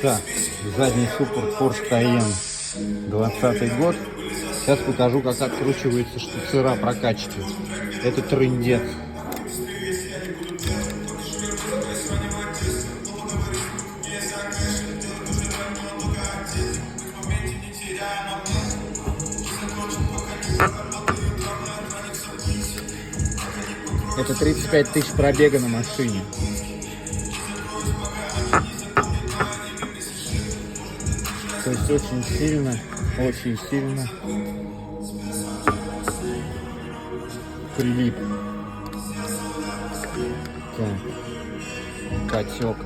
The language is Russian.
Так, задний суппорт Porsche Cayenne, 20 год. Сейчас покажу, как откручивается штуцера прокачки. Это трындец. Это 35 тысяч пробега на машине. То есть очень сильно прилип. Так, катек.